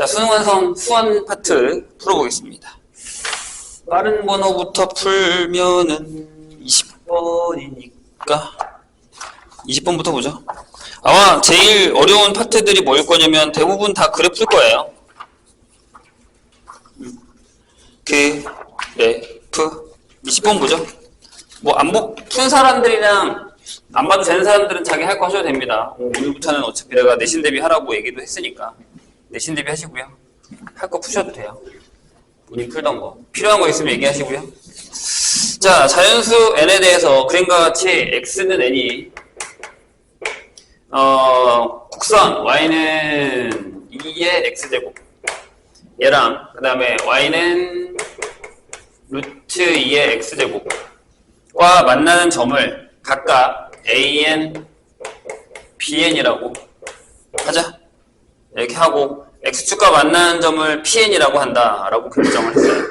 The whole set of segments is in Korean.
자, 수능 완성 수원 파트 풀어보겠습니다. 빠른 번호부터 풀면은 20번이니까 20번부터 보죠. 아마 제일 어려운 파트들이 뭐일 거냐면 대부분 다 그래 풀 거예요. 그래프 20번 보죠. 뭐 푼 사람들이랑 안 봐도 되는 사람들은 자기 할 거 하셔도 됩니다. 오늘부터는 어차피 내가 내신 대비 하라고 얘기도 했으니까 내신 대비 하시고요. 할 거 푸셔도 돼요. 본인 풀던 거. 필요한 거 있으면 얘기하시고요. 자, 자연수 n에 대해서 그림과 같이 x는 n이 곡선 y는 2의 x제곱 얘랑 그 다음에 y는 루트 2의 x제곱과 만나는 점을 각각 an, bn이라고 하자. 이렇게 하고 x축과 만나는 점을 pn이라고 한다라고 결정을 했어요.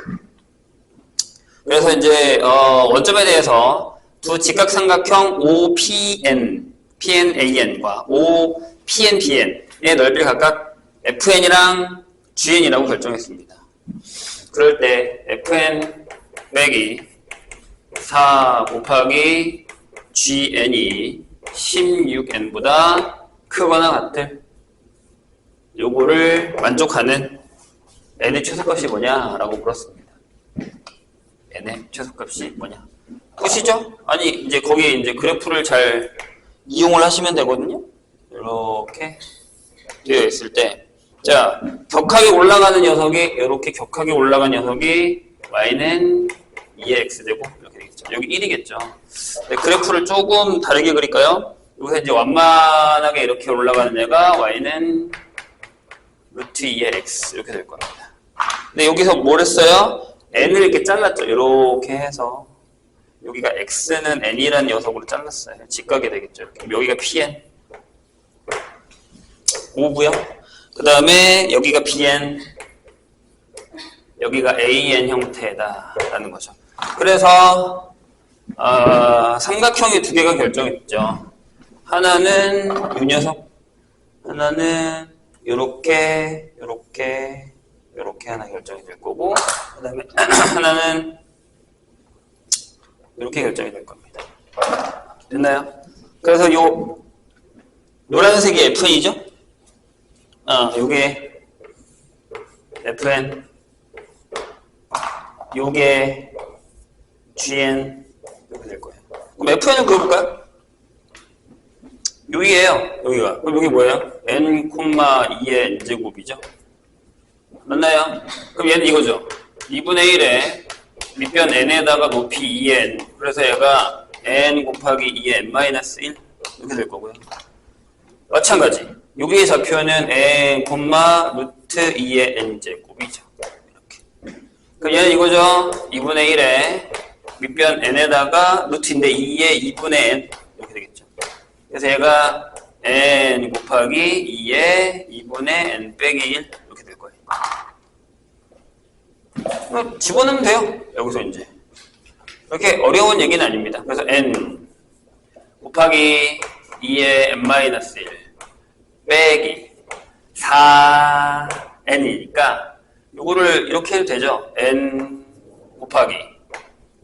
그래서 이제 원점에 대해서 두 직각삼각형 OPN, PNAN과 OPNBN의 넓이를 각각 FN이랑 GN이라고 결정했습니다. 그럴 때 FN 빼기 4 곱하기 GN이 16N보다 크거나 같을 요거를 만족하는 n의 최소값이 뭐냐라고 물었습니다. n의 최소값이 뭐냐? 보시죠? 아니 이제 거기에 이제 그래프를 잘 이용을 하시면 되거든요. 이렇게 되어 있을 때, 자 격하게 올라가는 녀석이 이렇게 격하게 올라간 녀석이 y는 2의 x제곱 이렇게 되겠죠. 여기 1이겠죠. 그래프를 조금 다르게 그릴까요? 여기서 이제 완만하게 이렇게 올라가는 애가 y는 루트 2의 x 이렇게 될 겁니다. 근데 여기서 뭘 했어요? n을 이렇게 잘랐죠. 이렇게 해서 여기가 x는 n이라는 녀석으로 잘랐어요. 직각이 되겠죠. 이렇게. 여기가 pn 5고요. 그 다음에 여기가 bn, 여기가 an 형태다라는 거죠. 그래서 삼각형이 두 개가 결정했죠. 하나는 이 녀석, 하나는 요렇게 하나 결정이 될 거고, 그 다음에 하나는 이렇게 결정이 될 겁니다. 됐나요? 그래서 요 노란색이 FN이죠? 요게 FN, 요게 GN 이렇게 될 거예요. 그럼 FN을 그려볼까요? 여기에요. 여기가. 그럼 여기 뭐예요? n, 2의 n제곱이죠. 맞나요? 그럼 얘는 이거죠. 2분의 1에 밑변 n에다가 높이 2n. 그래서 얘가 n 곱하기 2의 n-1 이렇게 될 거고요. 마찬가지. 여기의 좌표는 n, 루트 2의 n제곱이죠. 이렇게. 그럼 얘는 이거죠. 2분의 1에 밑변 n에다가 루트인데 2의 2분의 n 이렇게 되겠죠. 그래서 얘가 n 곱하기 2의 2분의 n 빼기 1 이렇게 될 거예요. 집어넣으면 돼요. 여기서 이제. 이렇게 어려운 얘기는 아닙니다. 그래서 n 곱하기 2의 n-1 빼기 4n이니까 요거를 이렇게 해도 되죠. n 곱하기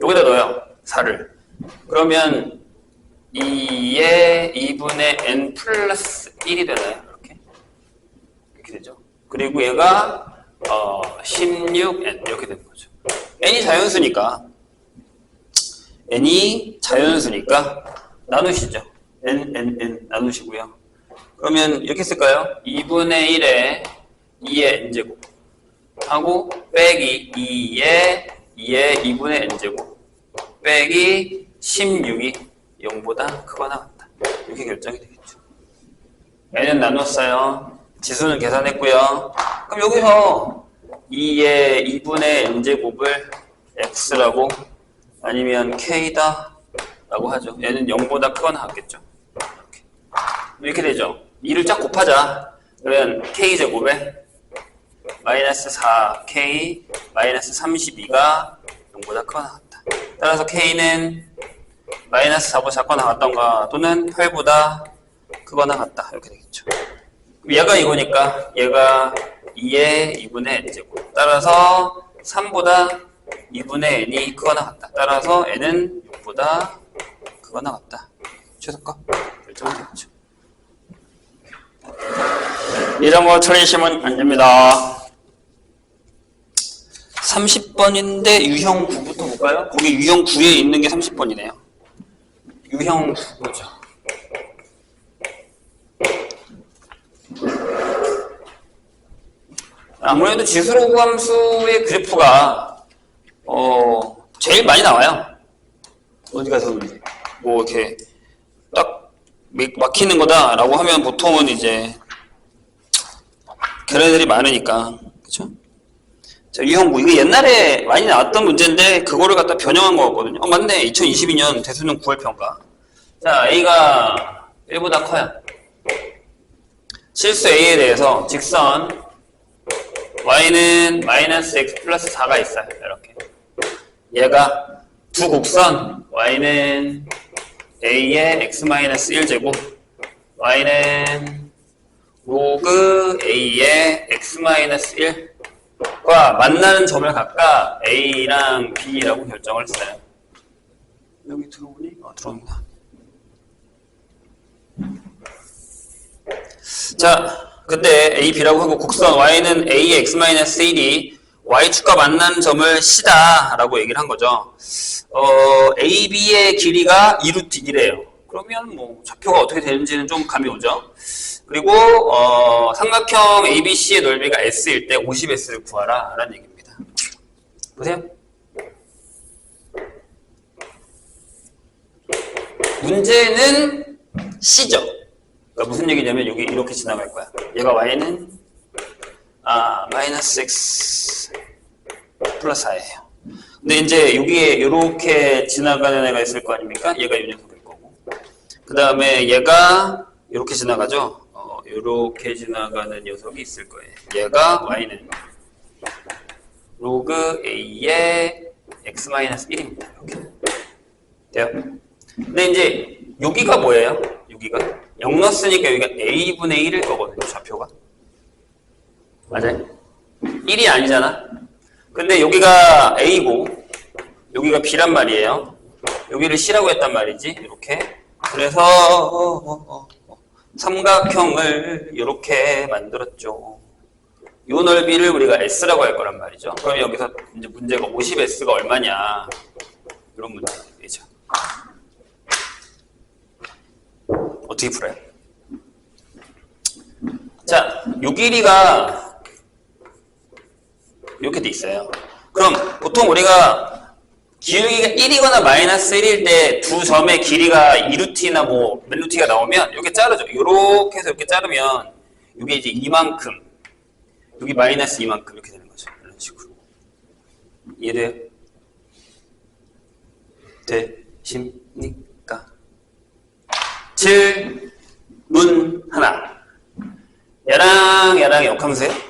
여기다 넣어요. 4를. 그러면 2의 2분의 n 플러스 1이 되나요? 이렇게 되죠. 그리고 얘가 16n 이렇게 되는 거죠. n이 자연수니까 나누시죠. n 나누시고요. 그러면 이렇게 쓸까요? 2분의 1에 2의 n제곱 하고 빼기 2의 2분의 n제곱 빼기 16이 0보다 크거나 같다. 이렇게 결정이 되겠죠. n은 나눴어요. 지수는 계산했고요. 그럼 여기서 2의 2분의 n제곱을 x라고 아니면 k다 라고 하죠. 얘는 0보다 크거나 같겠죠. 이렇게 되죠. 2를 쫙 곱하자. 그러면 k제곱에 마이너스 4k 마이너스 32가 0보다 크거나 같다. 따라서 k는 마이너스 4보다 작거나 같던가 또는 8보다 크거나 같다. 이렇게 되겠죠. 얘가 이거니까 얘가 2의 2분의 n제곱. 따라서 3보다 2분의 n이 크거나 같다. 따라서 n은 6보다 크거나 같다. 최소값 결정이 되겠죠. 이런 거 틀리시면 안 됩니다. 30번인데 유형 9부터 볼까요? 거기 유형 9에 있는 게 30번이네요. 유형 9죠. 아무래도 지수로그함수의 그래프가 제일 많이 나와요. 어디 가서 뭐 이렇게 딱 막히는 거다라고 하면 보통은 이제 걔네들이 많으니까, 그렇죠? 자, 유형구 이거 옛날에 많이 나왔던 문제인데 그거를 갖다 변형한 거거든요. 맞네. 2022년 대수능 9월 평가. 자, A가 1보다 커요. 실수 A에 대해서 직선 Y는 마이너스 X 플러스 4가 있어요. 이렇게. 얘가 두 곡선 Y는 A의 X 마이너스 1제곱 Y는 로그 A의 X 마이너스 1과 만나는 점을 각각 A랑 B라고 결정을 했어요. 여기 들어오니? 들어옵니다. 자, 그때 A, B라고 하고 곡선 Y는 A의 X-1이 Y축과 만나는 점을 C다 라고 얘기를 한 거죠. A, B의 길이가 2루트 1이에요. 그러면 뭐 좌표가 어떻게 되는지는 좀 감이 오죠. 그리고 삼각형 ABC의 넓이가 S일 때 50S를 구하라 라는 얘기입니다. 보세요. 문제는 C죠. 그러니까 무슨 얘기냐면 여기 이렇게 지나갈 거야. 얘가 Y는 마이너스 X 플러스 4예요. 근데 이제 여기에 이렇게 지나가는 애가 있을 거 아닙니까? 얘가 이 녀석일 거고. 그 다음에 얘가 이렇게 지나가죠. 이렇게 지나가는 녀석이 있을 거예요. 얘가 Y는 로그 A의 X-1입니다. 이렇게. 돼요? 근데 이제 여기가 뭐예요? 여기가 0 넣었으니까 여기가 A분의 1일 거거든요. 좌표가. 맞아요? 1이 아니잖아? 근데 여기가 A고 여기가 B란 말이에요. 여기를 C라고 했단 말이지. 이렇게. 그래서 삼각형을 이렇게 만들었죠. 이 넓이를 우리가 S라고 할 거란 말이죠. 그럼 여기서 이제 문제가 50S가 얼마냐. 이런 문제죠. 어떻게 풀어요? 자, 요 길이가 이렇게 돼 있어요. 그럼 보통 우리가 기울기가 1이거나 마이너스 1일 때 두 점의 길이가 2루트나 뭐 몇 루트가 나오면 이렇게 자르죠. 이렇게 해서 이렇게 자르면 이게 이제 이만큼, 여기 마이너스 이만큼 이렇게 되는 거죠. 이런 식으로. 이해돼요? 되십니까? 질문 하나. 얘랑 역함수예요?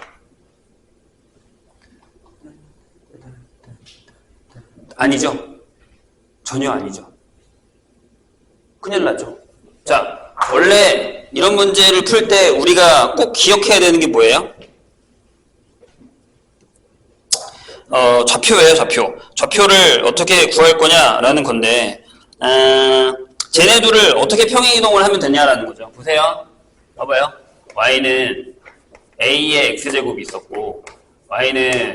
아니죠. 전혀 아니죠. 큰일 나죠. 자, 원래 이런 문제를 풀 때 우리가 꼭 기억해야 되는 게 뭐예요? 좌표예요, 좌표. 좌표를 어떻게 구할 거냐라는 건데, 쟤네들을 어떻게 평행이동을 하면 되냐라는 거죠. 보세요. 봐봐요. Y는 A의 X제곱이 있었고, Y는,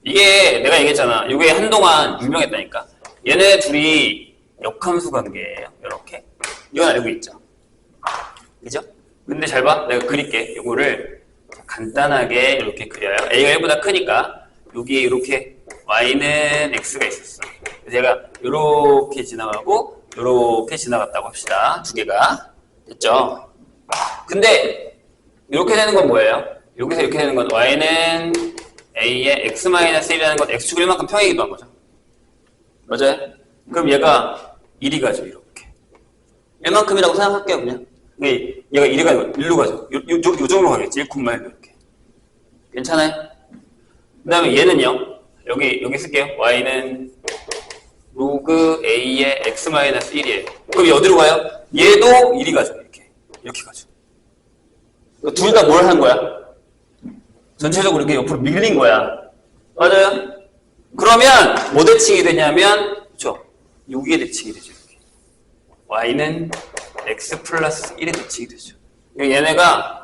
이게 내가 얘기했잖아. 이게 한동안 유명했다니까. 얘네 둘이 역함수 관계예요. 이렇게. 이건 알고 있죠. 그죠? 근데 잘 봐. 내가 그릴게. 이거를 간단하게 이렇게 그려요. A가 1보다 크니까, 여기에 이렇게 Y는 X가 있었어. 그래서 얘가 이렇게 지나가고, 이렇게 지나갔다고 합시다. 두 개가. 됐죠? 근데 이렇게 되는 건 뭐예요? 여기서 이렇게 되는 건 Y는 A의 X-1이라는 건 X축을 1만큼 평행이동한 거죠. 맞아요? 그럼 얘가 1이 가죠. 이렇게. 1만큼이라고 생각할게요. 그냥. 얘가 1이 가죠. 1로 가죠. 요 정도로 가겠지. 1,1 이렇게. 괜찮아요? 그 다음에 얘는요. 여기 쓸게요. Y는 로그 A의 X-1이에요. 그럼 얘 어디로 가요? 얘도 1이 가죠. 이렇게 가죠. 둘 다 뭘 한 거야? 전체적으로 이렇게 옆으로 밀린 거야. 맞아요? 그러면 뭐 대칭이 되냐면, 그쵸? 여기에 대칭이 되죠. 여기. y는 x 플러스 1에 대칭이 되죠. 얘네가,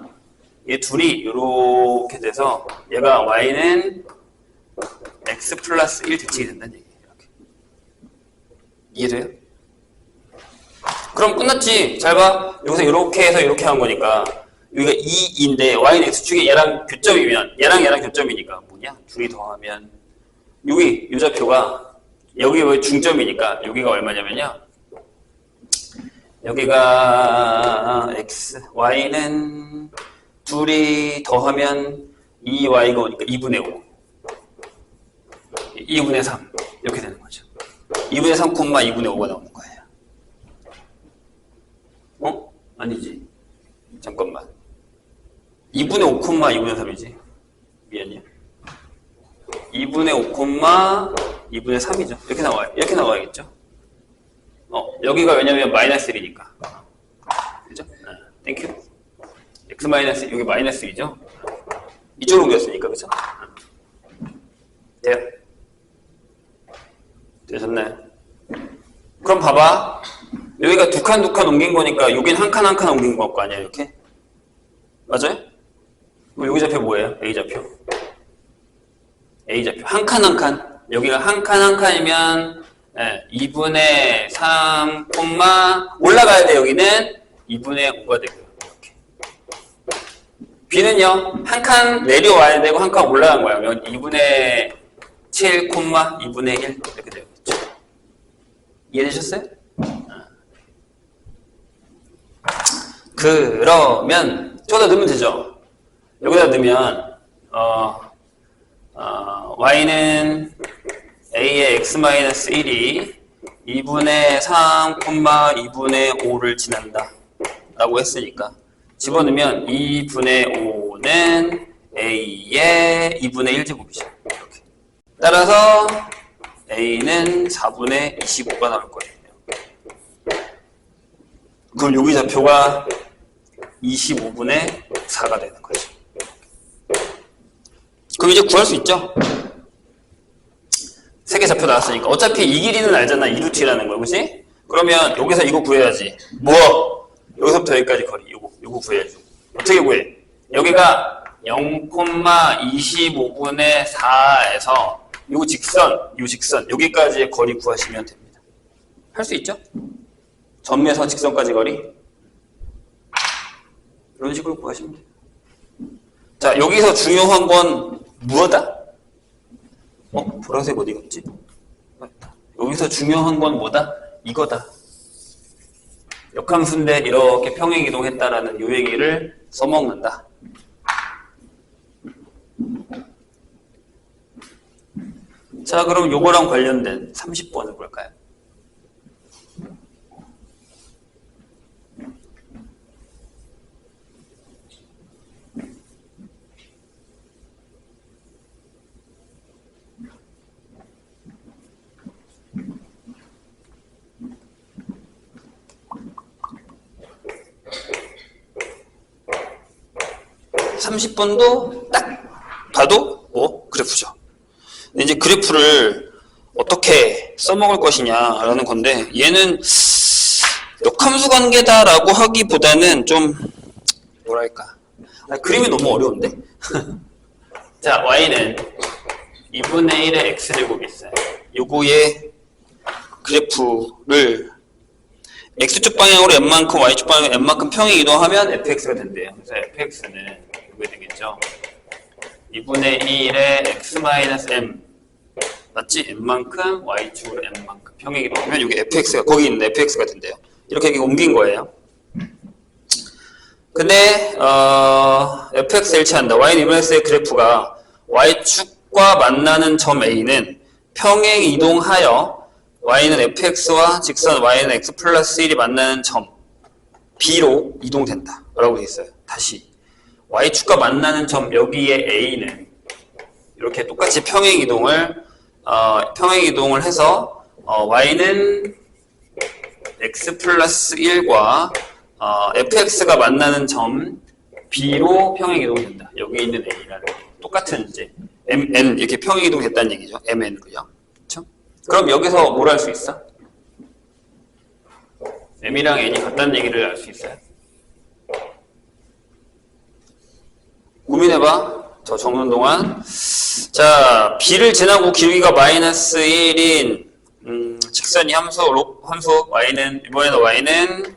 얘 둘이 이렇게 돼서 얘가 y는 x 플러스 1 대칭이 된다는 얘기예요. 이렇게. 이해돼요? 그럼 끝났지. 잘 봐. 여기서 이렇게 해서 이렇게 한 거니까 여기가 2인데 y는 x축이 얘랑 교점이면 얘랑 교점이니까 뭐냐? 둘이 더하면 여기 이 좌표가 여기가 중점이니까 여기가 얼마냐면요. 여기가 x, y는 둘이 더하면 2y가 오니까 2분의 5 2분의 3 이렇게 되는 거죠. 2분의 3, 2분의 5가 나오는 거예요. 어? 아니지. 잠깐만. 2분의 5, 2분의 3이지. 미안해요. 2분의 5, 2분의 3이죠. 이렇게 나와요. 이렇게 나와야겠죠. 여기가 왜냐면 마이너스 1이니까. 그죠? 땡큐. x 마이너스, 여기 마이너스 1이죠? 이쪽으로 옮겼으니까, 그죠? 돼요? 되셨나요? 그럼 봐봐. 여기가 두 칸 옮긴 거니까 여긴 한 칸 옮긴 거 아니야, 이렇게? 맞아요? 그럼 여기 좌표 뭐예요? A좌표. A좌표. 한 칸. 여기가 한 칸이면 2분의 3, 올라가야 돼, 여기는 2분의 5가 되고요. 이렇게. B는요, 한 칸 내려와야 되고 한 칸 올라간 거예요. 그러면 2분의 7, 2분의 1 이렇게 되겠죠. 이해되셨어요? 그러면 저기다 넣으면 되죠. 여기다 넣으면 y는 a의 x-1이 2분의 3, 2분의 5를 지난다 라고 했으니까 집어넣으면 2분의 5는 a의 2분의 1제곱이죠. 이렇게. 따라서 a는 4분의 25가 나올 거예요. 그럼 여기 좌표가 25분의 4가 되는 거죠. 그럼 이제 구할 수 있죠? 세 개 좌표 나왔으니까. 어차피 이 길이는 알잖아. 2루트라는 거, 그치? 그러면 여기서 이거 구해야지. 뭐? 여기서부터 여기까지 거리. 요거 구해야지. 어떻게 구해? 여기가 0,25분의 4에서 요 직선, 여기까지의 거리 구하시면 됩니다. 할 수 있죠? 점에서 직선까지 거리. 이런 식으로 구하시면 돼요. 자, 여기서 중요한 건 무엇이다? 보라색 어디 갔지? 여기서 중요한 건 뭐다? 이거다. 역함수인데 이렇게 평행이동했다라는 요 얘기를 써먹는다. 자, 그럼 요거랑 관련된 30번을 볼까요? (30번도) 딱 봐도 그래프죠. 근데 이제 그래프를 어떻게 써먹을 것이냐라는 건데, 얘는 역함수 관계다라고 하기보다는 좀 뭐랄까, 그림이 너무 어려운데. 자, y는 2분의 1의 x제곱이 있어요. 요거의 그래프를 x축 방향으로 n만큼, y축 방향으로 n만큼 평행 이동하면 fx가 된대요. 그래서 fx는 이게 되겠죠. 2분의 1의 x-m 맞지? n만큼, y축으로 n만큼 평행 이동하면 이게 fx가, 거기 있는 fx가 된대요. 이렇게 옮긴 거예요. 근데 fx를 일치한다. y는 2분의 x의 그래프가 y축과 만나는 점 a는 평행 이동하여 y는 fx와 직선 y는 x 플러스 1이 만나는 점 b로 이동된다 라고 되어 있어요. 다시 y축과 만나는 점 여기에 a는 이렇게 똑같이 평행 이동을 해서 y는 x 플러스 1과 fx가 만나는 점 b로 평행 이동된다. 여기 있는 a라는 게 똑같은 이제 mn 이렇게 평행이동 됐다는 얘기죠. mn 그죠? 그렇죠? 그럼 여기서 뭘 할 수 있어? m이랑 n이 같다는 얘기를 알 수 있어요. 고민해봐. 저 적는 동안. 자, b를 지나고 기울기가 마이너스 1인 직선이 함수 y는 이번에는 y는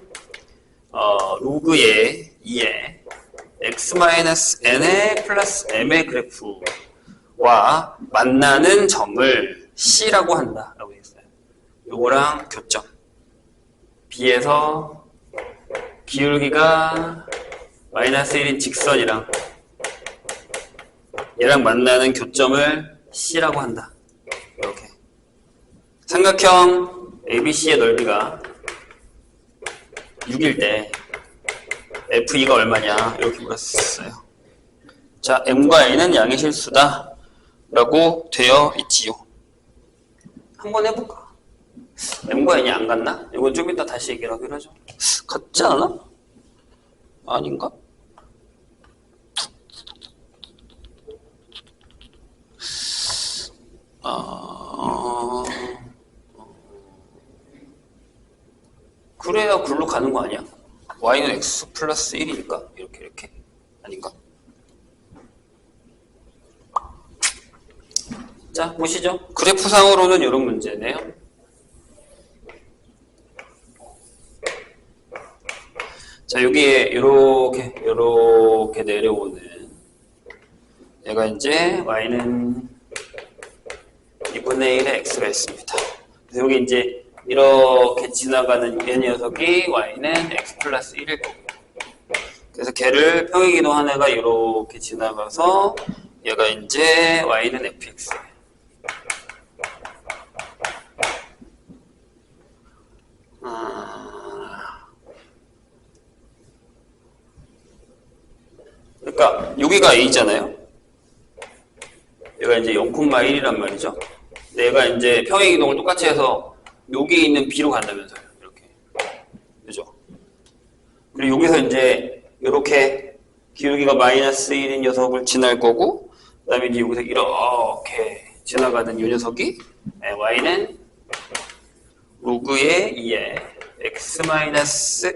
로그의 2의 x-n의 플러스 m의 그래프와 만나는 점을 C라고 한다 라고 했어요. 요거랑 교점 B에서 기울기가 마이너스 1인 직선이랑 얘랑 만나는 교점을 C라고 한다. 이렇게 삼각형 ABC의 넓이가 6일 때 F2가 얼마냐 이렇게 물었어요. 자, M과 N은 양의 실수다 라고 되어 있지요. 한번 해볼까? M과 N이 안 같나? 이건 좀 이따 다시 얘기를 하기로 하죠. 같지 않아? 아닌가? 그래야 글로 가는 거 아니야? y는 x 플러스 1이니까 이렇게 아닌가? 자, 보시죠. 그래프상으로는 이런 문제네요. 자, 여기에 이렇게 내려오는 얘가 이제 y는 2분의 1의 x가 있습니다. 그래서 여기 이제 이렇게 지나가는 이 녀석이 y는 x 플러스 1일 거고, 그래서 걔를 평행이동 애가 이렇게 지나가서 얘가 이제 y는 fx예요. 그러니까 여기가 a잖아요. 얘가 이제 0,1이란 말이죠. 근데 얘가 이제 평행이동을 똑같이 해서 여기 있는 b로 간다면서요. 이렇게. 그죠? 그리고 여기서 이제 이렇게 기울기가 마이너스 1인 녀석을 지날 거고, 그 다음에 이제 여기서 이렇게 지나가는 이 녀석이 y는 로그의 2의 x-n의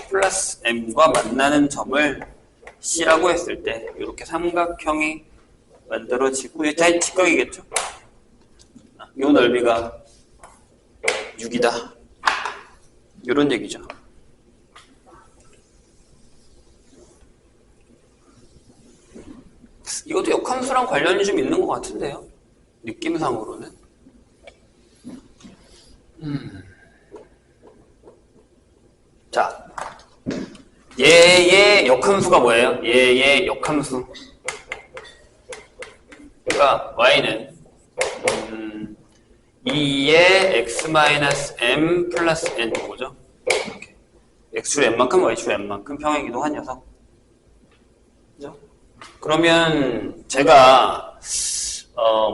플러스 m과 만나는 점을 C라고 했을 때 이렇게 삼각형이 만들어지고, 이게 다 직각이겠죠? 이 넓이가 6이다. 이런 얘기죠. 이것도 역함수랑 관련이 좀 있는 것 같은데요. 느낌상으로는. 자, 얘의 역함수가 뭐예요? 얘의 역함수. 그러니까 y는 2의 x-m 플러스 n 거죠. 이렇게. x축 n만큼 y축 n만큼 평행이동한 녀석. 그죠? 그러면 제가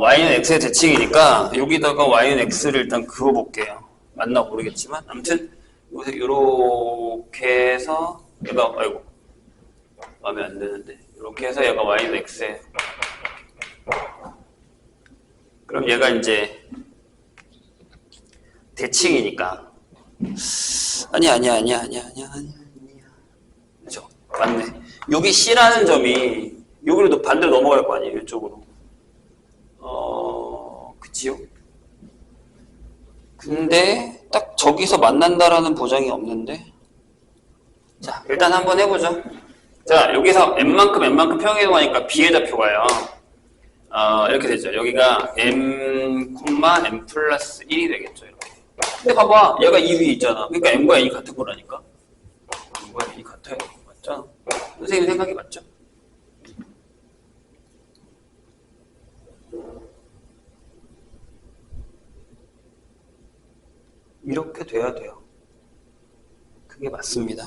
y는 x의 대칭이니까 여기다가 y는 x를 일단 그어볼게요. 맞나 모르겠지만 아무튼 여기서 이렇게 해서 얘가 마음에 안 드는데 이렇게 해서 얘가 y는 x에, 그럼 얘가 이제 대칭이니까 아니야. 그죠? 맞네. 여기 C라는 점이 여기로 반대로 넘어갈 거 아니에요, 이쪽으로. 그치요? 근데 딱 저기서 만난다라는 보장이 없는데. 자, 일단 한번 해보죠. 자, 여기서 n만큼 평행이동하니까 B의 좌표가요. 이렇게 되죠. 여기가 m, m 플러스 1이 되겠죠. 이렇게. 근데 봐봐, 얘가 이 위에 있잖아. 그러니까 m과 n이 같은 거라니까. m과 n이 같아요. 맞죠? 선생님 생각이 맞죠? 이렇게 돼야 돼요. 그게 맞습니다.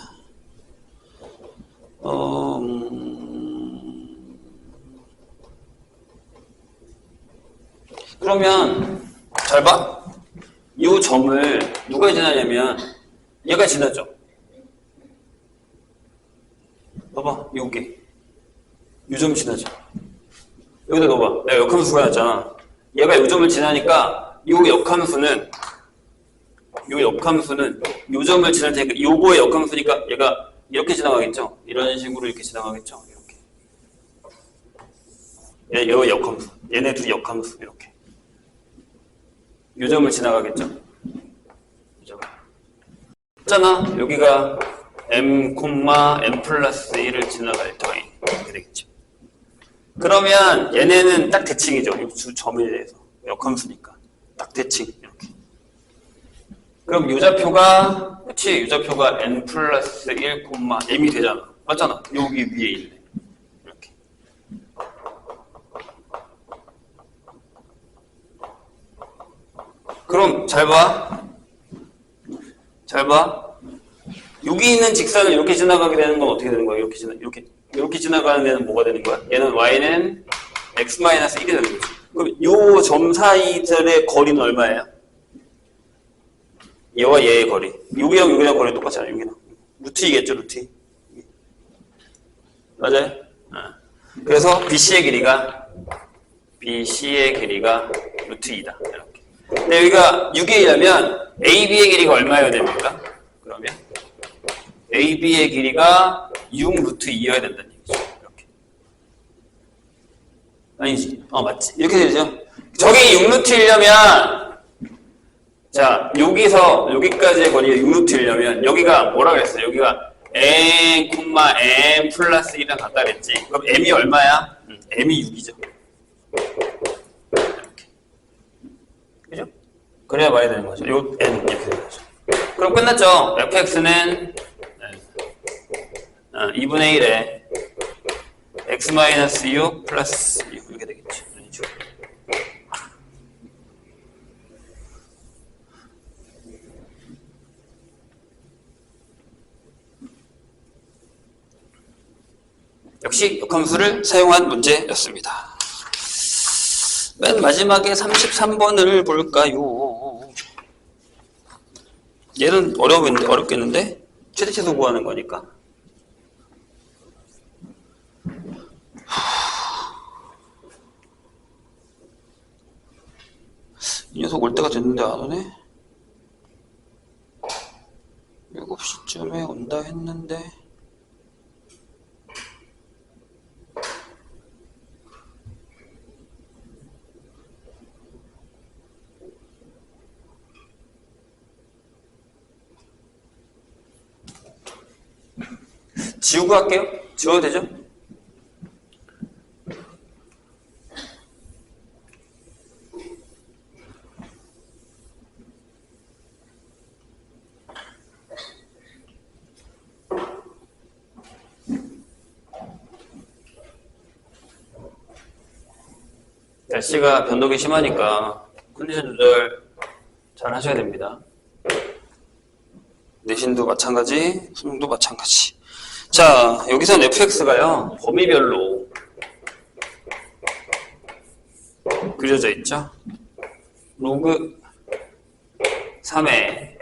그러면 잘 봐. 이 점을 누가 지나냐면 얘가 지나죠. 봐봐, 요게 요점 지나죠. 여기다 넣어봐. 내가 역함수가 나왔잖아. 얘가 요점을 지나니까 요 역함수는 요점을 지날 테니까 요거의 역함수니까 얘가 이렇게 지나가겠죠? 이런 식으로 이렇게 지나가겠죠? 이렇게. 얘가 역함수. 얘네 둘이 역함수. 이렇게. 요점을 지나가겠죠? 요점을. 했잖아. 여기가 m, m 플러스 1을 지나갈 터인. 이렇게 되겠죠. 그러면 얘네는 딱 대칭이죠. 이 두 점에 대해서. 역함수니까. 딱 대칭. 이렇게. 그럼 유좌표가, 그치? 유좌표가 n 플러스 1, m이 되잖아. 맞잖아. 여기 위에 있네. 이렇게. 그럼 잘 봐. 잘 봐. 여기 있는 직선을 이렇게 지나가게 되는 건 어떻게 되는 거야? 이렇게 지나가는 데는 뭐가 되는 거야? 얘는 y는 x-1이 되는 거지. 그럼 요 점 사이들의 거리는 얼마예요? 얘와 얘의 거리. 여기랑 거리 똑같잖아요. 여기랑. 루트이겠죠, 루트. 맞아요? 그래서 BC의 길이가 루트 2다. 이렇게. 근데 여기가 6에 1이면 AB의 길이가 얼마여야 됩니까? 그러면 AB의 길이가 6 루트 2여야 된다는 얘기죠. 이렇게. 아니지. 맞지. 이렇게 되죠. 저기 6 루트 1려면 자, 여기까지의 거리가 6 루트 1려면 여기가 뭐라 그랬어요? 여기가 n, m 플러스 1이랑 같다 그랬지. 그럼 m이 얼마야? m이 6이죠. 이렇게. 그죠? 그래야 말이 되는 거죠. 요 n 이렇게 되는 거죠. 그럼 끝났죠? fx는 2분의 1에 x-6 플러스 6 이렇게 되겠죠. 역시 역함수를 사용한 문제였습니다. 맨 마지막에 33번을 볼까요? 얘는 어렵겠는데? 최대치수 구하는 거니까. 이 녀석 올 때가 됐는데 안 오네? 7시쯤에 온다 했는데 지우고 할게요. 지워도 되죠? 날씨가 변동이 심하니까 컨디션 조절 잘 하셔야 됩니다. 내신도 마찬가지, 수능도 마찬가지. 자, 여기서는 fx가요, 범위별로 그려져 있죠? 로그 3에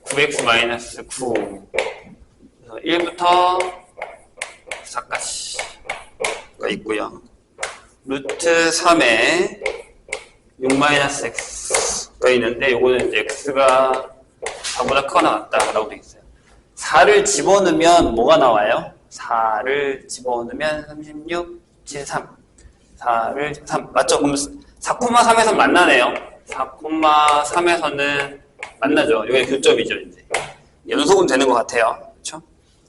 9x-9 그래서 1부터 4까지가 있고요. 루트 3에 6-x가 있는데 요거는 이제 x가 4보다 크거나 같다라고 되어 있어요. 4를 집어넣으면 뭐가 나와요? 4를 집어넣으면 36, 73. 4를 3 맞죠? 그럼 4,3에서 만나네요. 4,3에서는 만나죠. 이게 교점이죠, 이제. 연속은 되는 것 같아요. 그렇죠?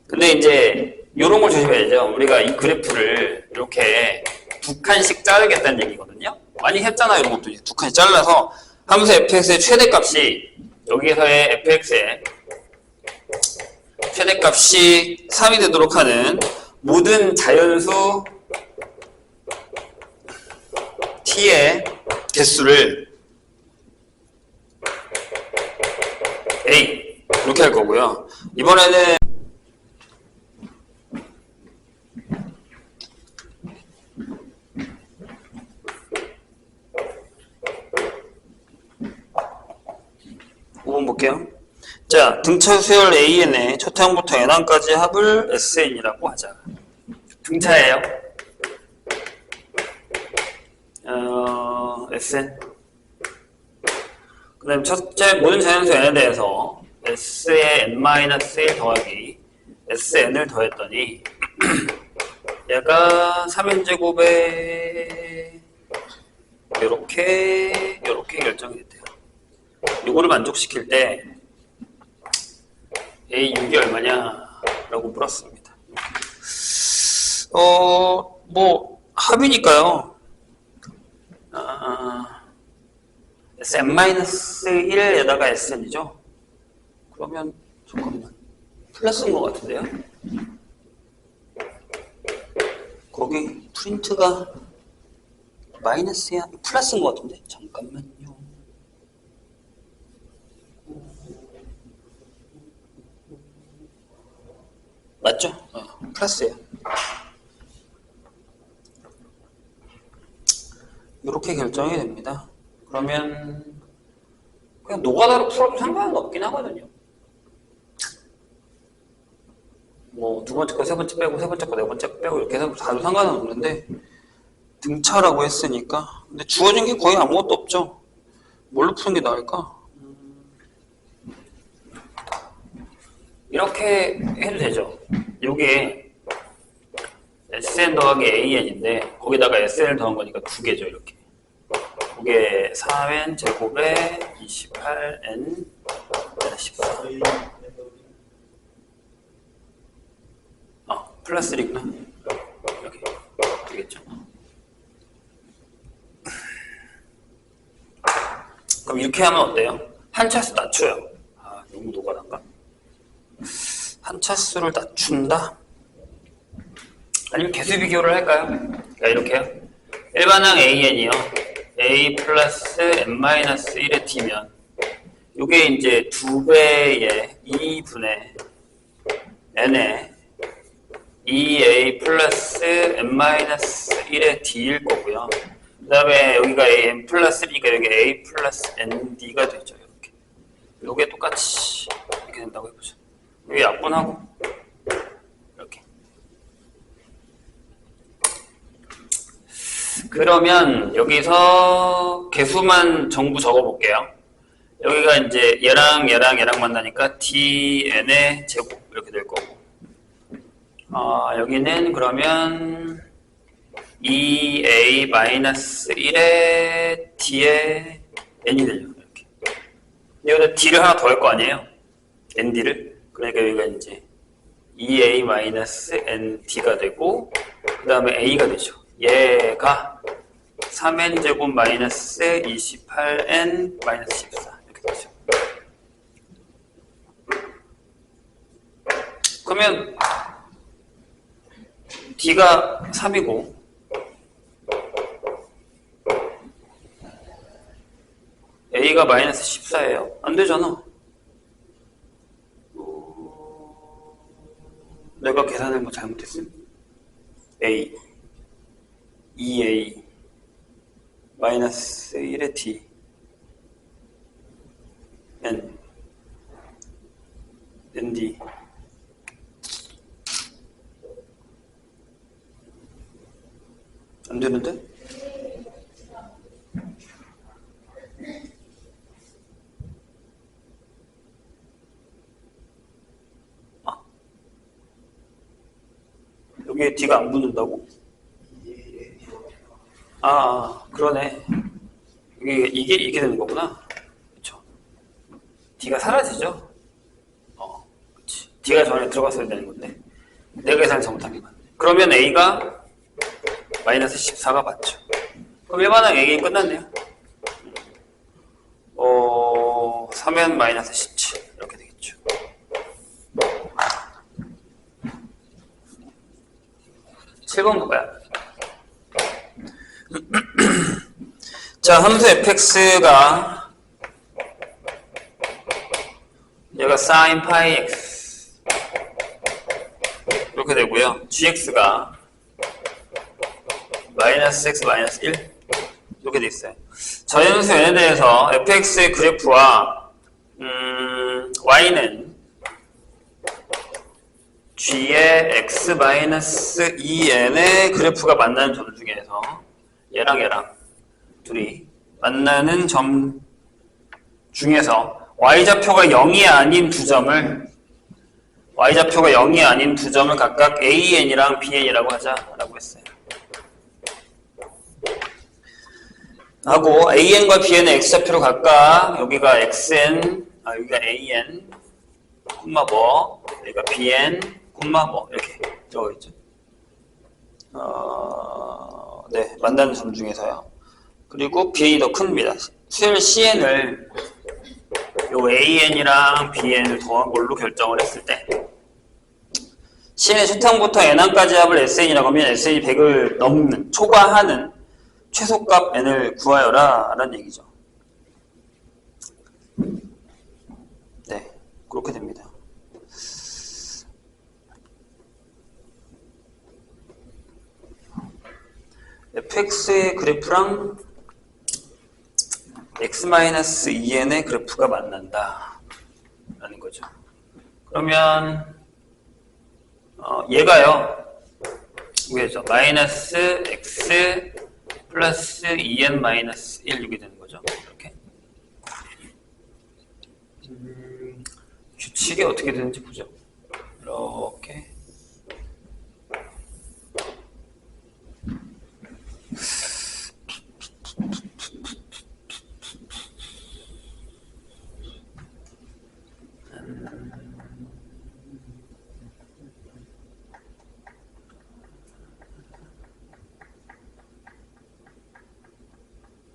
근데 이제 이런 걸 조심해야죠. 우리가 이 그래프를 이렇게 두 칸씩 자르겠다는 얘기거든요. 많이 했잖아요, 이런 것도. 두 칸씩 잘라서 함수 fx의 최대값이 여기에서의 fx의 최대값이 3이 되도록 하는 모든 자연수 t의 개수를 a 이렇게 할 거고요. 이번에는 볼게요. 자, 등차 수열 AN의 첫 항부터 n항까지 합을 SN이라고 하자. 등차예요. Sn. 그 다음에 첫째 모든 자연수 n에 대해서 S의 n-1 더하기 Sn을 더했더니 얘가 3n제곱에 요렇게 결정이 됐대요. 요거를 만족시킬 때 A6이 얼마냐 라고 물었습니다. 뭐 합이니까요. Sn-1에다가 Sn이죠. 그러면 잠깐만 플러스인 것 같은데요. 거기 프린트가 마이너스야 플러스인 것 같은데 잠깐만요. 맞죠? 플러스예요. 이렇게 결정이 됩니다. 그러면 그냥 노가다로 풀어도 상관은 없긴 하거든요. 뭐 두 번째 거 세 번째 빼고 세 번째 거 네 번째 거 빼고 이렇게 해서 다도 상관은 없는데 등차라고 했으니까 근데 주어진 게 거의 아무것도 없죠. 뭘로 푸는 게 나을까? 이렇게 해도 되죠. 요게 Sn 더하기 AN인데 거기다가 SN을 더한 거니까 두 개죠. 이렇게 이게 4n 제곱에 28n 14 플러스 1이구나. 이렇게 되겠죠. 그럼 이렇게 하면 어때요? 한 차수 낮춰요. 너무 노가다인가? 한 차수를 낮춘다? 아니면 개수 비교를 할까요? 그러니까 이렇게요. 일반항 AN이요. A 플러스 n-1의 t면 요게 이제 2배의 2분의 n의 2a 플러스 n-1의 d일 거고요. 그 다음에 여기가 n 플러스 3니까 여기 a 플러스 nd가 되죠. 이렇게. 요게 똑같이 이렇게 된다고 해보죠. 여기 약분하고 이렇게. 그러면 여기서 개수만 전부 적어볼게요. 여기가 이제 얘랑 만나니까 dn의 제곱 이렇게 될 거고. 여기는 그러면 2a-1의 d의 n이 되죠. 이렇게. 여기다 d를 하나 더 할 거 아니에요? nd를. 그러니까 여기가 이제 2a-nd가 되고, 그 다음에 a가 되죠. 얘가 3n제곱 마이너스 28n 마이너스 14 이렇게 되죠. 그러면 d가 3이고 a가 마이너스 14예요. 안 되잖아. 내가 계산을 뭐 잘못했음? a 2a 마이너스 1의 d n nd 안 되는데? 여기에 d가 안 붙는다고? 그러네. 이게 되는 거구나. 그쵸. d가 사라지죠? 그치. d가 전에 들어갔어야 되는 건데. 내가 계산을 잘못한 게 맞네. 그러면 a가 마이너스 14가 맞죠. 그럼 일반항 a 끝났네요. 3n 마이너스 17 이렇게 되겠죠. (7번) 볼까요? 자, 함수 fx가 얘가 sin pi x 이렇게 되고요. gx가 마이너스 x 마이너스 1 이렇게 돼 있어요. 자연수 n에 대해서 fx의 그래프와 y는 g의 x 마이너스 2n의 그래프가 만나는 점 중에서 얘랑 둘이 만나는 점 중에서 y좌표가 0이 아닌 두 점을 y좌표가 0이 아닌 두 점을 각각 AN이랑 BN이라고 하자라고 했어요. 하고 AN과 BN은 X좌표로 각각 여기가 XN, 여기가 AN, 콤마 뭐, 여기가 BN, 콤마 뭐 이렇게 적어있죠. 네, 만나는 점 중에서요. 그리고 BN이 더 큽니다. 수열 CN을 요 AN이랑 BN을 더한 걸로 결정을 했을 때 CN의 최탕부터 N항까지 합을 SN이라고 하면 SN이 100을 넘는, 초과하는 최소값 N을 구하여라 라는 얘기죠. 네, 그렇게 됩니다. fx의 그래프랑 x-2n의 그래프가 만난다 라는 거죠. 그러면 얘가요, 이게죠. 마이너스 x 플러스 2n 마이너스 1 이렇게 되는 거죠. 이렇게. 규칙이 어떻게 되는지 보죠. 이렇게.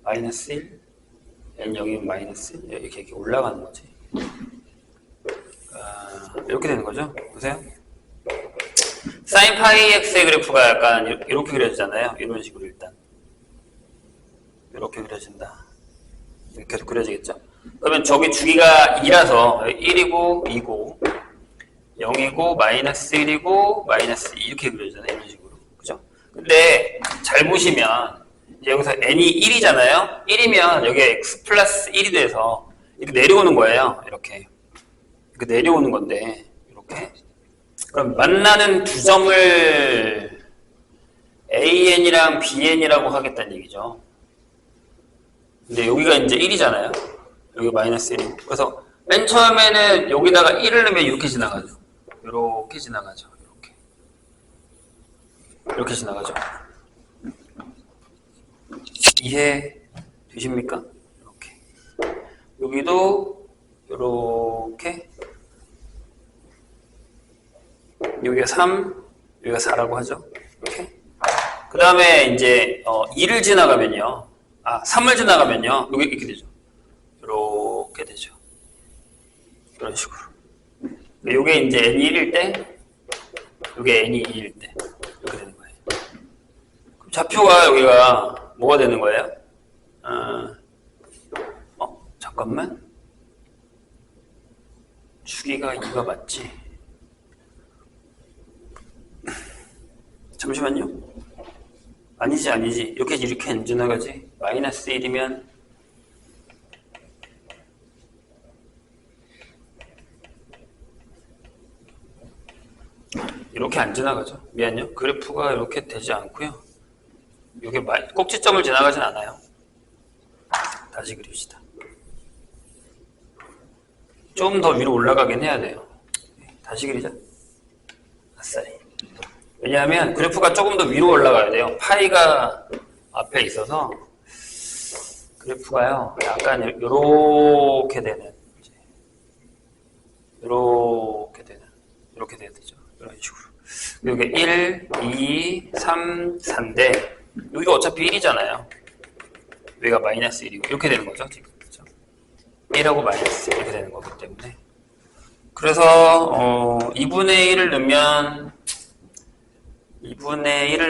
마이너스 1, n0이면 마이너스 1, 이렇게 올라가는 거지. 이렇게 되는 거죠. 보세요. 사인 파이 x의 그래프가 약간 이렇게 그려지잖아요. 이런 식으로 일단. 이렇게 그려진다. 계속 그려지겠죠. 그러면 저기 주기가 2라서 1이고 2고 0이고 마이너스 1이고 마이너스 2 이렇게 그려지잖아요. 이런 식으로. 그죠? 근데 잘 보시면 여기서 n이 1이잖아요. 1이면 여기에 x 플러스 1이 돼서 이렇게 내려오는 거예요. 이렇게 내려오는 건데 이렇게. 그럼 만나는 두 점을 AN이랑 BN이라고 하겠다는 얘기죠. 근데 여기가 이제 1이잖아요. 여기 마이너스 1이고. 그래서 맨 처음에는 여기다가 1을 넣으면 이렇게 지나가죠. 이렇게 지나가죠. 이렇게 지나가죠. 이해 되십니까? 이렇게. 여기도 이렇게. 여기가 3, 여기가 4라고 하죠. 이렇게. 그 다음에 이제 2를 지나가면요. 3을 지나가면요. 여기 이렇게 되죠. 이렇게 되죠. 이런 식으로. 요게 이제 n이 1일 때, 요게 n이 2일 때. 이렇게 되는 거예요. 그럼 좌표가 여기가 뭐가 되는 거예요? 잠깐만. 주기가 2가 맞지? 잠시만요. 아니지. 이렇게 안 지나가지. 마이너스 1이면 이렇게 안 지나가죠. 미안요. 그래프가 이렇게 되지 않고요. 이게 꼭지점을 지나가진 않아요. 다시 그립시다. 좀 더 위로 올라가긴 해야 돼요. 다시 그리자. 아싸리. 왜냐하면 그래프가 조금 더 위로 올라가야 돼요. 파이가 앞에 있어서 그래프가요. 약간 이렇게 되는, 이렇게 돼야 되죠. 이런 식으로. 여기 1, 2, 3, 4인데 여기가 어차피 1이잖아요. 여기가 마이너스 1이고 이렇게 되는 거죠. 지금. 그렇죠? 1하고 마이너스 이렇게 되는 거기 때문에. 그래서 2분의 1을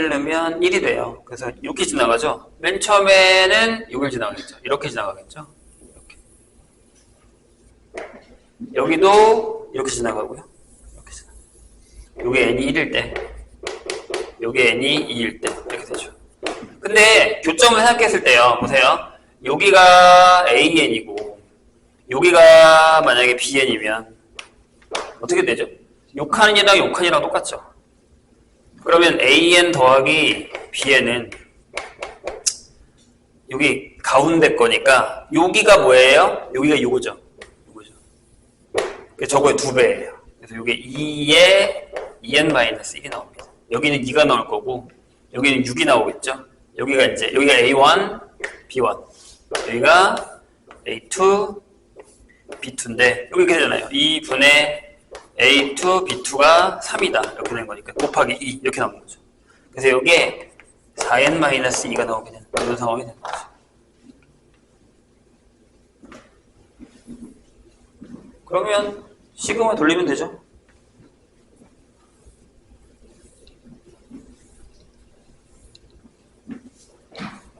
넣으면 1이 돼요. 그래서 이렇게 지나가죠. 맨 처음에는 이걸 지나가겠죠. 이렇게 지나가겠죠. 이렇게. 여기도 이렇게 지나가고요. 이렇게 지나가. 요게 n이 1일 때, 요게 n이 2일 때 이렇게 되죠. 근데 교점을 생각했을 때요. 보세요. 여기가 AN이고 여기가 만약에 BN이면 어떻게 되죠? 요 칸이랑 요 칸이랑 똑같죠. 그러면 AN 더하기 BN은 여기 가운데 거니까 여기가 뭐예요? 여기가 요거죠. 요거죠. 저거의 2배예요. 그래서 이게 2에 2n-1이 나옵니다. 여기는 2가 나올 거고 여기는 6이 나오겠죠. 여기가 A1, B1, 여기가 A2, B2인데 여기 이렇게 되잖아요. 2분의 A2, B2가 3이다. 이렇게 되는 거니까 곱하기 2 이렇게 나오는 거죠. 그래서 여기에 4n-2가 나오게 되는 그런 상황이 되는 거죠. 그러면 시그마 돌리면 되죠.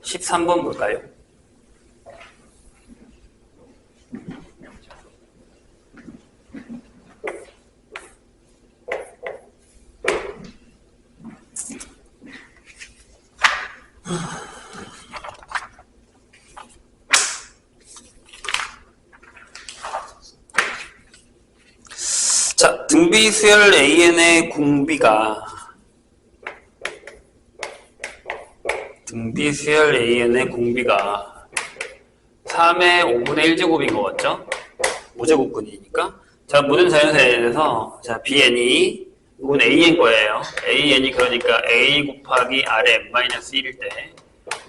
(13번) 볼까요? 자, 등비수열 AN의 공비가 3의 5분의 1제곱인 거 같죠? 5제곱근이니까. 자, 모든 자연수에 대해서 자, BN이 이건 AN 거예요. AN이 그러니까 A 곱하기 RM-1일 때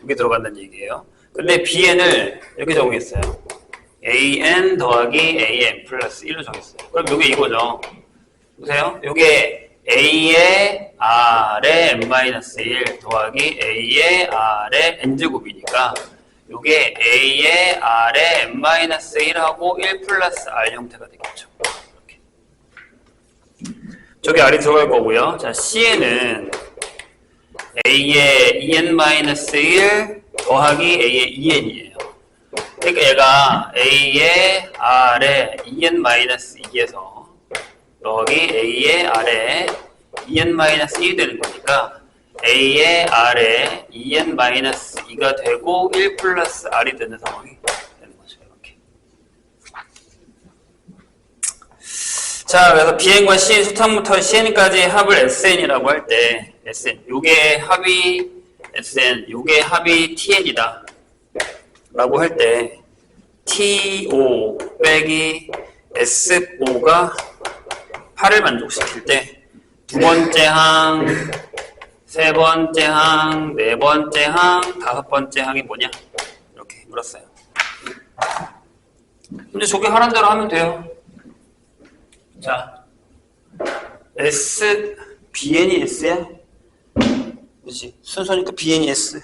이게 들어간다는 얘기예요. 근데 BN을 이렇게 적용했어요. AN 더하기 AM 플러스 1로 정했어요. 그럼 이게 이거죠. 보세요. 이게 A의 R의 n-1 더하기 A의 R의 n제곱이니까 이게 A의 R의 n-1하고 1 플러스 R 형태가 되겠죠. 이렇게. 저기 R이 들어갈 거고요. 자, C에는 A의 En-1 더하기 A의 EN이에요. 그러니까 얘가 A의 R의 En-2에서 더하기 A의 R의 En-2이 되는 거니까 A의 R의 En-2가 되고 1 플러스 R이 되는 상황이 되는 거죠. 이렇게. 자, 그래서 BN과 CN, 수탁부터 CN까지 합을 SN이라고 할 때 SN, 요게 합이 SN, 요게 합이 TN이다 라고 할 때 TO 빼기 S5가 8을 만족시킬 때 두 번째 항, 세 번째 항, 네 번째 항, 다섯 번째 항이 뭐냐? 이렇게 물었어요. 근데 저게 하란 대로 하면 돼요. 자, S, BN이 S야? 그렇지? 순서니까 BN이 S.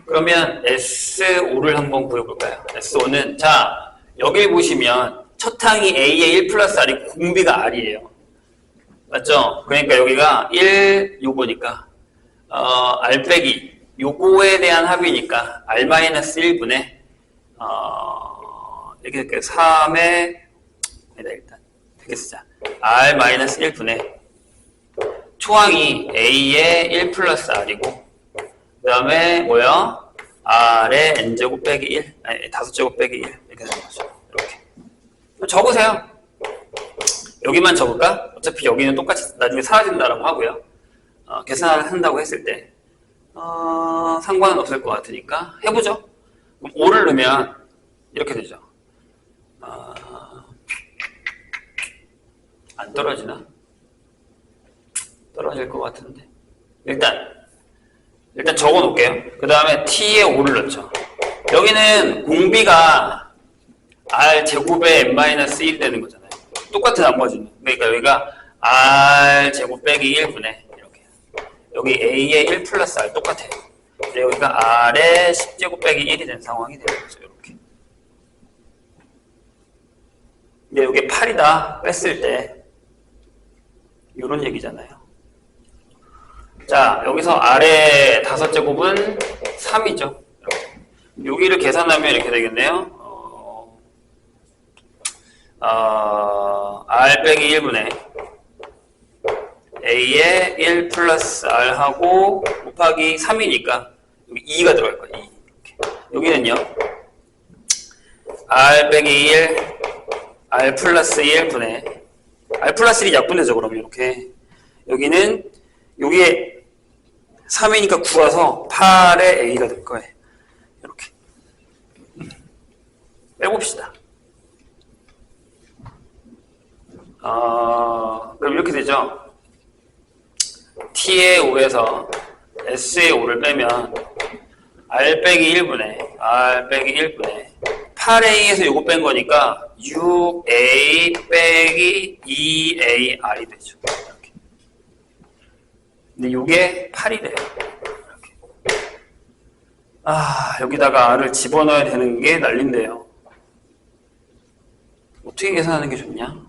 그러면 S5를 한번 구해볼까요? S5는, 자, 여기 보시면 첫 항이 A의 1 플러스 R이 공비가 R이에요. 맞죠? 그러니까 여기가 1, 요거니까, R 빼기, 요거에 대한 합이니까, R-1분의, 이렇게 할게요. 3의, 아니다, 일단. 이렇게 쓰자. R-1분의, 초항이 A의 1 플러스 R이고, 그 다음에, 뭐야? R의 N제곱 빼기 1, 아니, 5제곱 빼기 1. 이렇게 되는 거죠. 이렇게. 적으세요. 여기만 적을까? 어차피 여기는 똑같이 나중에 사라진다라고 하고요. 계산을 한다고 했을 때 상관은 없을 것 같으니까 해보죠. 그럼 5를 넣으면 이렇게 되죠. 안 떨어지나? 떨어질 것 같은데. 일단 적어 놓을게요. 그 다음에 t에 5를 넣죠. 여기는 공비가 r 제곱에 n-1 되는 거잖아요. 똑같은 나머지는. 그러니까 여기가 R 제곱 빼기 1분의 이렇게. 여기 A의 1 플러스 R 똑같아요. 여기가 R의 10제곱 빼기 1이 된 상황이 되는 거죠. 이렇게. 근데 여기 8이다 뺐을 때 이런 얘기잖아요. 자, 여기서 R의 5제곱은 3이죠. 여기를 계산하면 이렇게 되겠네요. R 빼기 1분의 A의 1 플러스 R하고 곱하기 3이니까 여기 2가 들어갈 거예요. 2. 여기는요. R 빼기 1, R 플러스 1분의 R 플러스 1이 약분되죠. 그러면 이렇게. 여기는 여기에 3이니까 9라서 8의 A가 될 거예요. 이렇게 빼봅시다. 그럼 이렇게 되죠. T의 5에서 S의 5를 빼면 R 빼기 1분의 8A에서 요거 뺀 거니까 6A 빼기 2AR이 되죠. 이렇게. 근데 요게 8이래요. 이렇게. 여기다가 R을 집어넣어야 되는 게 난린데요. 어떻게 계산하는 게 좋냐?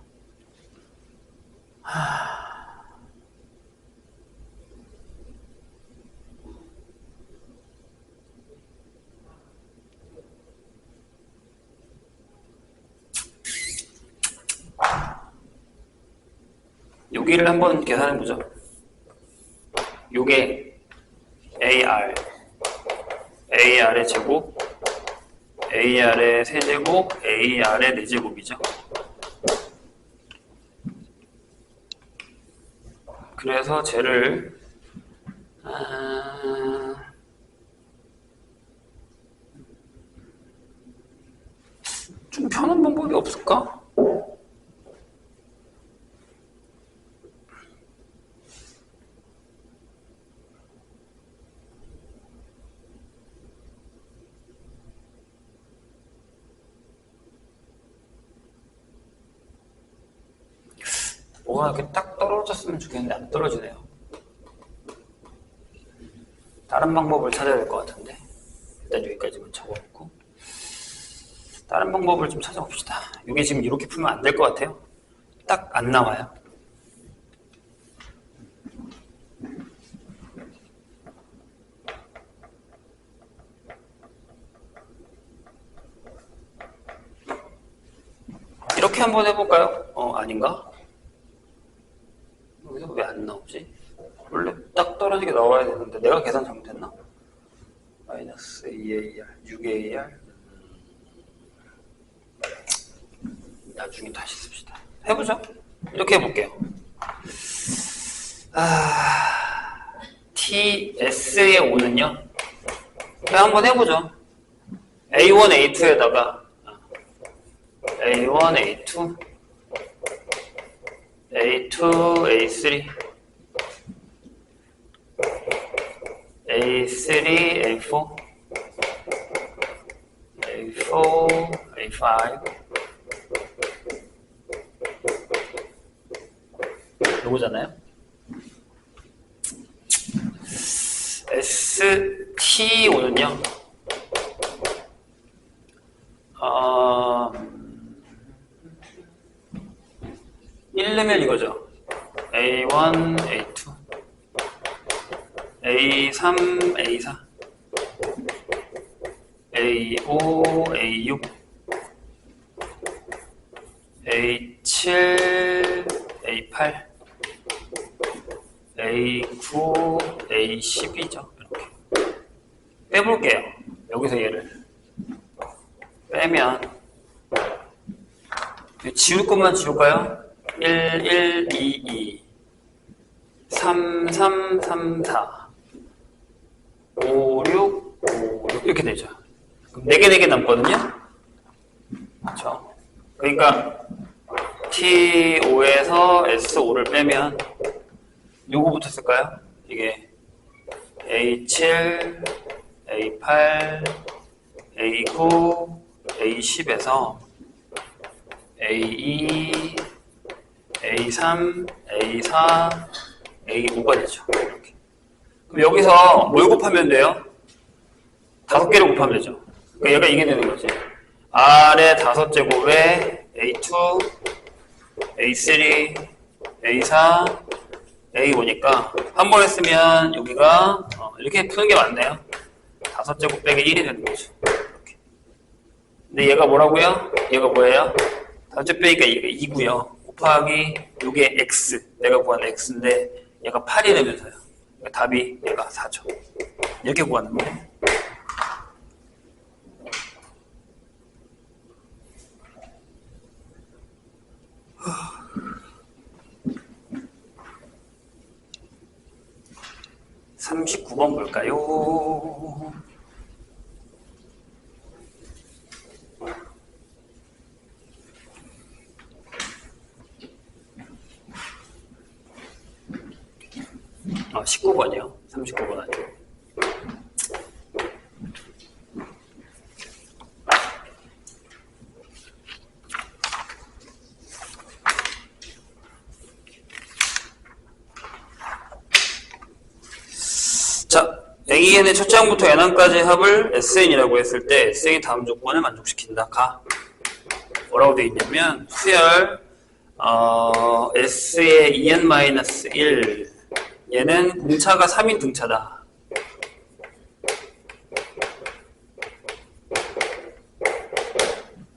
여기를 한번 계산해 보죠. 요게 AR의 제곱, AR의 세제곱, AR의 4제곱이죠. 그래서 쟤를 좀 편한 방법이 없을까? 뭐가 이렇게 딱 떨어졌으면 좋겠는데 안 떨어지네요. 다른 방법을 찾아야 될 것 같은데 일단 여기까지만 적어놓고 다른 방법을 좀 찾아봅시다. 이게 지금 이렇게 풀면 안 될 것 같아요. 딱 안 나와요. 이렇게 한번 해볼까요? 아닌가? 여기서 왜 안 나오지? 원래 딱 떨어지게 나와야 되는데 내가 계산 잘못했나? 마이너스 2AR, 6AR 나중에 다시 씁시다. 해보죠. 이렇게 해볼게요. TS의 5는요? 그냥 한번 해보죠. A1, A2에다가 A1, A2 A2, A3 A3, A4 A4, A5 요거잖아요. ST5는요 1 넣으면 이거죠. A1, A2 A3, A4 A5, A6 A7, A8 A9, A10이죠. 이렇게 빼볼게요. 여기서 얘를 빼면 지울 것만 지울까요? 1, 1, 2, 2 3, 3, 3, 4 5, 6, 5, 6 이렇게 되죠. 그럼 4개, 4개 남거든요? 그렇죠? 그러니까 T5에서 S5를 빼면 요거부터 쓸까요? 이게 A7, A8, A9, A10에서 A2, A3, A4, A5가 되죠. 이렇게. 그럼 여기서 뭘 곱하면 돼요? 5개를 곱하면 되죠. 그러니까 얘가 이게 되는 거지. R의 5제곱에 A2, A3, A4, A5니까 한 번에 쓰면 여기가 이렇게 푸는 게 맞네요. 5제곱 빼기 1이 되는 거죠. 이렇게. 근데 얘가 뭐라고요? 얘가 뭐예요? 5제곱 빼기가 2고요. 곱하기 요게 X, 내가 구한 X인데 얘가 8이 되면서요. 그러니까 답이 얘가 4죠. 이렇게 구하는 거예요. (39번) 볼까요? 19번이요. 39번 아니고. 자, AN의 첫째 항부터 n항까지의 합을 SN이라고 했을 때 SN이 다음 조건을 만족시킨다. 가. 뭐라고 되어 있냐면 수열 S의 2n-1 얘는 공차가 3인 등차다.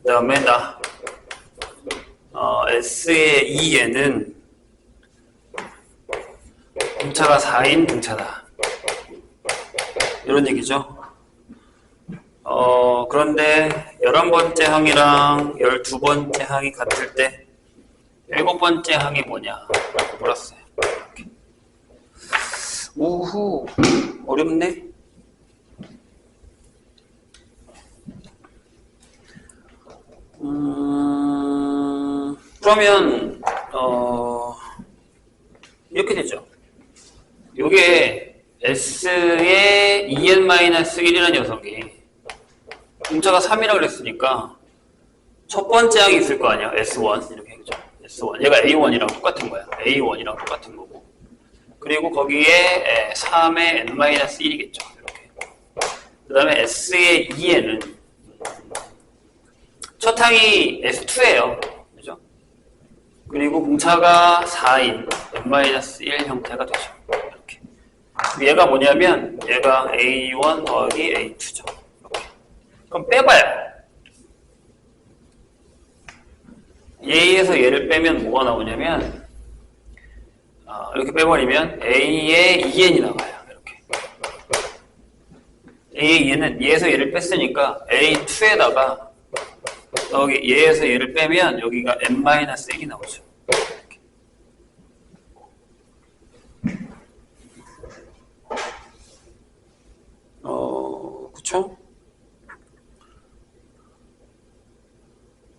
그 다음에 S의 2n은 공차가 4인 등차다. 이런 얘기죠. 그런데 11번째 항이랑 12번째 항이 같을 때 7번째 항이 뭐냐 물었어요. 이렇게. 우후, 어렵네. 그러면 이렇게 되죠. 요게 S의 2n-1이라는 녀석이 공차가 3이라고 그랬으니까 첫 번째 항이 있을 거 아니야. S1 이렇게 했죠. S1 얘가 A1이랑 똑같은 거야. A1이랑 똑같은 거고 그리고 거기에 3의 n-1이겠죠. 이렇게. 그 다음에 S의 2n은 첫 항이 S2예요. 그죠? 그리고 공차가 4인 n-1 형태가 되죠. 이렇게. 얘가 뭐냐면 얘가 A1 더하기 A2죠. 그럼 빼봐요. A에서 얘를 빼면 뭐가 나오냐면 이렇게 빼버리면 A의 2n이 나와요. 이렇게. A의 2n은 얘에서 얘를 뺐으니까 A2에다가 여기 얘에서 얘를 빼면 여기가 n-1이 나오죠. 이렇게. 그쵸?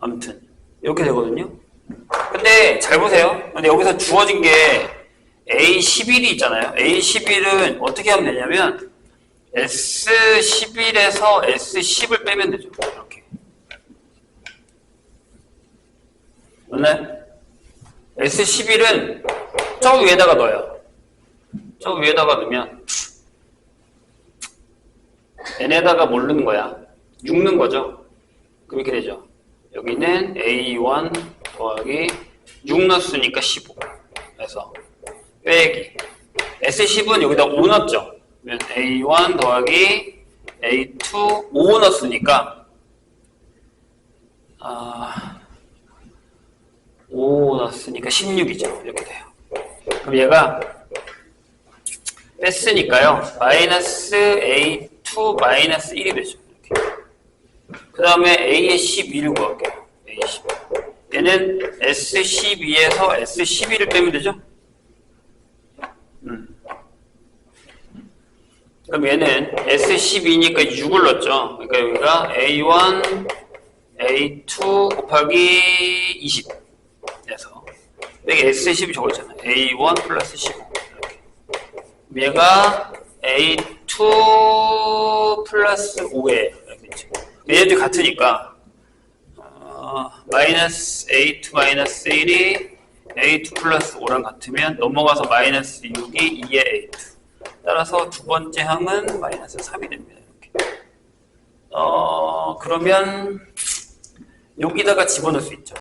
아무튼 이렇게 되거든요. 근데 잘 보세요. 근데 여기서 주어진 게 A11이 있잖아요. A11은 어떻게 하면 되냐면 S11에서 S10을 빼면 되죠. 이렇게. 맞나요? S11은 저 위에다가 넣어요. 저 위에다가 넣으면 n에다가 뭘 넣는 거야? 6 넣는 거죠. 그렇게 되죠. 여기는 A1 더하기 6 넣었으니까 15. 그래서 빼기. S10은 여기다 5 넣었죠. 그러면 A1 더하기 A2 5 넣었으니까 5 넣었으니까 16이죠. 이렇게 돼요. 그럼 얘가 뺐으니까요. 마이너스 A2 마이너스 1이 되죠. 그 다음에 A의 12를 구할게요. A 12. 얘는 S12에서 S12를 빼면 되죠? 그럼 얘는 S12니까 6을 넣었죠. 그러니까 여기가 A1, A2 곱하기 20. 그래서 여기 S12 적어있잖아요. A1 플러스 15. 이렇게. 얘가 A2 플러스 5예요. 얘네들이 같으니까 마이너스 A2 마이너스 1이 A2 플러스 5랑 같으면 넘어가서 마이너스 6이 2의 A2. 따라서 두 번째 항은 마이너스 3이 됩니다. 이렇게. 그러면 여기다가 집어넣을 수 있죠.